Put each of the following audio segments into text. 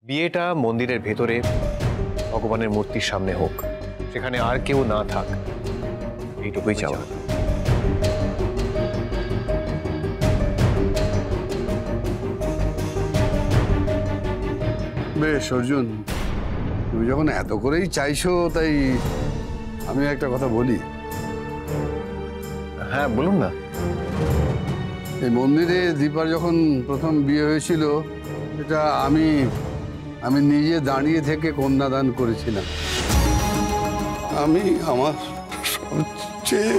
বিয়েটা মন্দিরের ভেতরে ভগবানের মূর্তির সামনে হোক, সেখানে আর কেউ না থাক, এইটুকুই চাওয়া। বেশ অর্জুন, তুমি যখন এত করেই চাইছো, তাই আমি একটা কথা বলি। হ্যাঁ বলুন না। এই মন্দিরে দীপার যখন প্রথম বিয়ে হয়েছিল, এটা আমি নিজে দাঁড়িয়ে থেকে কন্যাদান করেছিলাম। আমি আমার সবচেয়ে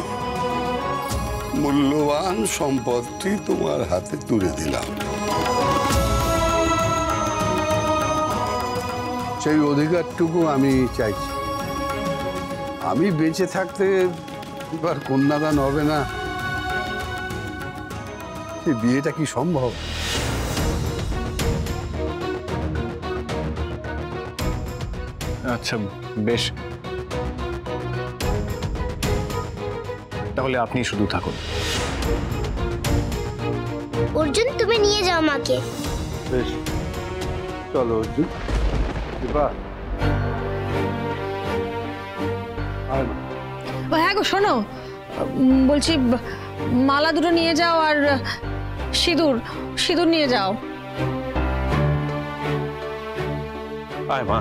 মূল্যবান সম্পদটি তোমার হাতে তুলে দিলাম। সেই অধিকারটুকু আমি চাইছি। আমি বেঁচে থাকতে এবার কন্যাদান হবে না, সেই বিয়েটা কি সম্ভব? আচ্ছা বেশ, তাহলে আপনি শুধু থাকুন। অর্জুন, তুমি নিয়ে যাও মাকে। বেশ, চলো অর্জুন। দীপা, আর ও হ্যাঁ গো, শোনো, বলছি মালা দুটো নিয়ে যাও, আর সিঁদুর সিঁদুর নিয়ে যাও। আয় মা।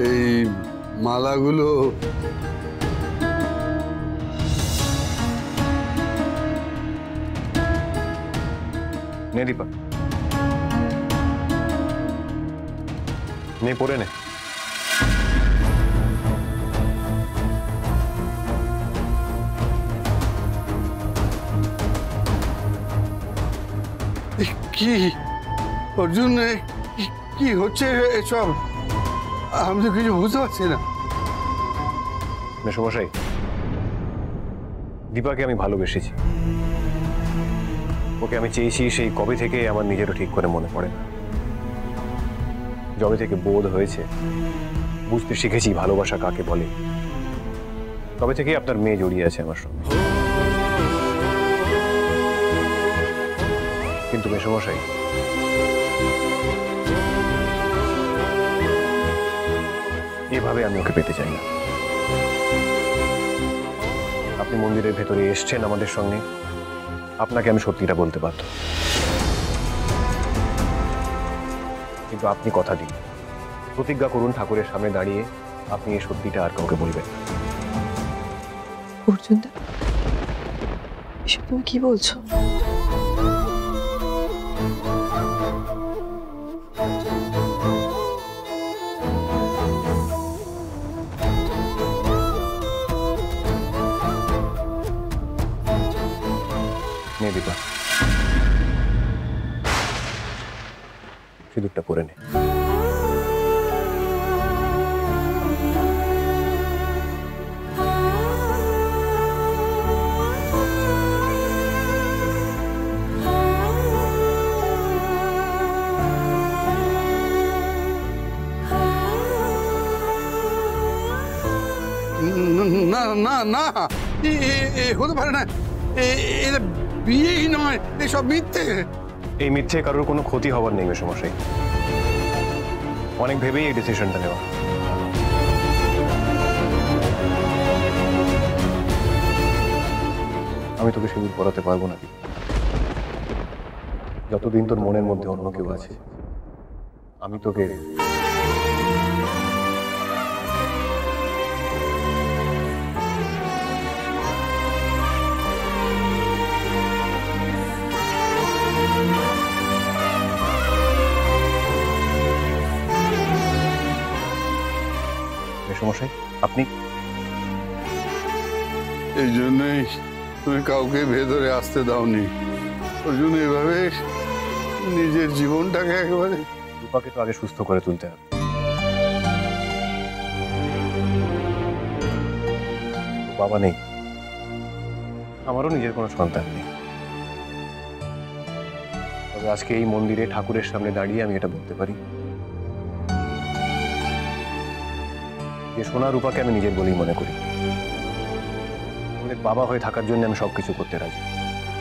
এই মালাগুলো নে দীপা, নে পরে নে। কি অর্জুন, কি হচ্ছে এসব? আমি তো কিছু বুঝতে পারছি না। মেসমশাই, দীপাকে আমি ভালোবেসেছি, ওকে আমি চেয়েছি সেই কবে থেকে আমার নিজেরও ঠিক করে মনে পড়ে না। যবে থেকে বোধ হয়েছে, বুঝতে শিখেছি ভালোবাসা কাকে বলে, তবে থেকেই আপনার মেয়ে জড়িয়ে আছে আমার সঙ্গে। কিন্তু মেসমশাই, এভাবে আমি ওকে পেতে চাই না। আপনি মন্দিরের ভেতরে এসছেন আমাদের সঙ্গে, আপনাকে আমি সত্যিটা বলতে পারত, কিন্তু আপনি কথা দিন, প্রতিজ্ঞা করুন ঠাকুরের সামনে দাঁড়িয়ে আপনি এই সত্যিটা আর কাউকে বলবেন। অর্জুন দা, এসব তুমি কি বলছো? নে দীপা, সিঁদুরটা পরে নে। না না না, হতে পারে না, এটা বিয়েই নয়, এসব মিথ্যে। এই মিথ্যে কারোর কোনো ক্ষতি হবার নেই মেসমশাই, অনেক ভেবেই এই ডিসিশনটা নেওয়া। আমি তোকে সিঁদুর পরাতে পারবো না, যতদিন তোর মনের মধ্যে অন্য কেউ আছে, আমি তোকে মেসমশাই, আপনি এই জন্যই তুমি কাউকে ভেতরে আসতে দাওনি। ওই জন্য এভাবে নিজের জীবনটাকে একেবারে। রূপাকে তো আগে সুস্থ করে তুলতে হবে। বাবা নেই, আমারও নিজের কোনো সন্তান নেই, তবে আজকে এই মন্দিরে ঠাকুরের সামনে দাঁড়িয়ে আমি এটা বলতে পারি যে সোনা রূপাকে আমি নিজের বলেই মনে করি। আমাদের বাবা হয়ে থাকার জন্য আমি সবকিছু করতে রাজি।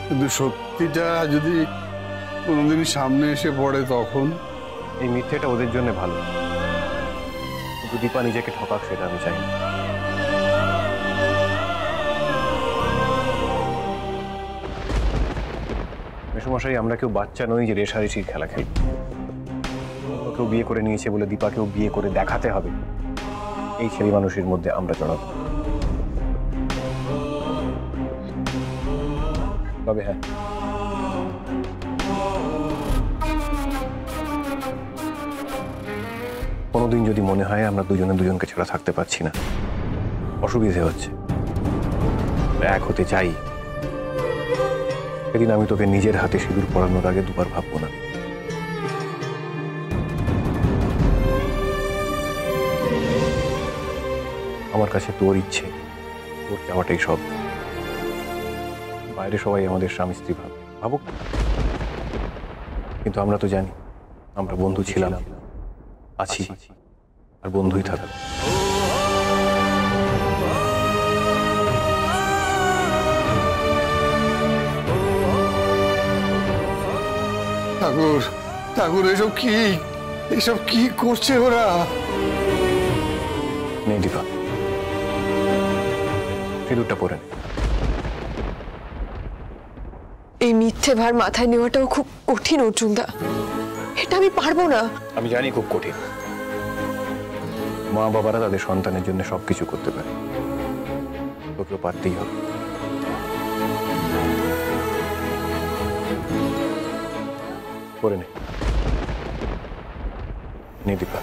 কিন্তু সত্যিটা যদি কোনোদিন সামনে এসে পড়ে তখন? এই মিথ্যেটা ওদের জন্য ভালো, কিন্তু দীপা নিজেকে ঠকাক সেটা আমি চাই না। মেসোমশাই, আমরা কেউ বাচ্চা নই যে রেশারেশির খেলা খেলি। কেউ বিয়ে করে নিয়েছে বলে দীপাকেও বিয়ে করে দেখাতে হবে, এই ছেলে মানুষের মধ্যে আমরা জড়াবো। তবে হ্যাঁ, কোনোদিন যদি মনে হয় আমরা দুজনে দুজনকে ছাড়া থাকতে পারছি না, অসুবিধে হচ্ছে, এক হতে চাই, সেদিন আমি তোকে নিজের হাতে সিঁদুর পরানোর আগে দুবার ভাববো না। আমার কাছে তোর ইচ্ছে, তোর চাওয়াটাই সব। বাইরে সবাই আমাদের স্বামী স্ত্রী ভাবুক, কিন্তু আমরা তো জানি আমরা বন্ধু ছিলাম, আছি, আর বন্ধুই থাকবো। ঠাকুর, ঠাকুর, এসব কি করছে ওরা? নেই দীপা, সিঁদুরটা পরে নে। এই মিথ্যে ভার মাথায় নেওয়াটাও খুব কঠিন অর্জুনদা, এটা আমি পারবো না। আমি জানি খুব কঠিন, মা বাবারা তাদের সন্তানের জন্য সবকিছু করতে পারে, তোকেও পারতেই হবে। করে নে দীপা।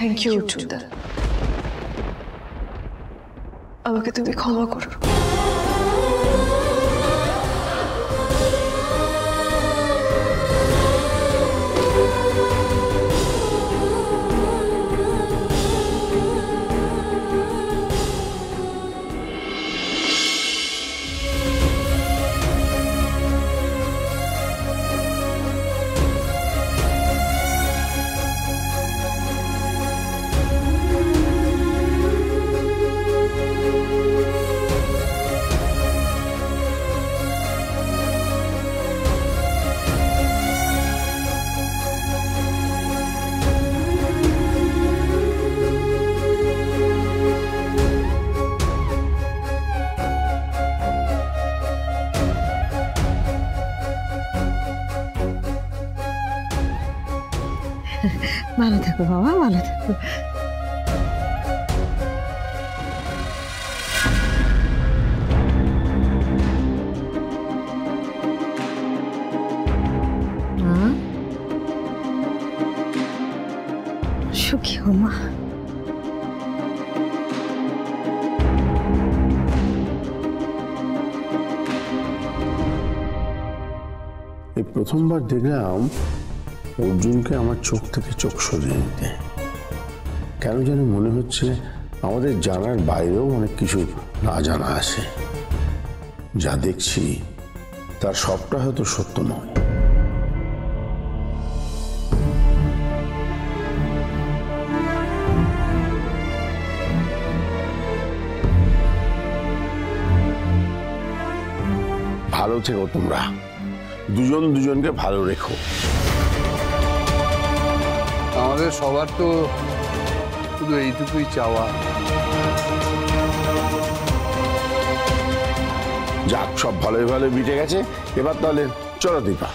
থ্যাংক ইউ অর্জুনদা, আমাকে তুমি ক্ষমা করো। ভালো থাকো বাবা, ভালো থাকো। এই প্রথমবার দেখলাম অর্জুনকে আমার চোখ থেকে চোখ সরিয়ে নিতে। কেন যেন মনে হচ্ছে আমাদের জানার বাইরেও অনেক কিছু না জানা আছে। যা দেখছি তার সবটা হয়তো সত্য নয়। ভালো থেকো তোমরা, দুজন দুজনকে ভালো রেখো। আমাদের সবার তো শুধু এইটুকুই চাওয়া। যাক, সব ভালোই ভালো মিটে গেছে। এবার তাহলে চলো দীপা।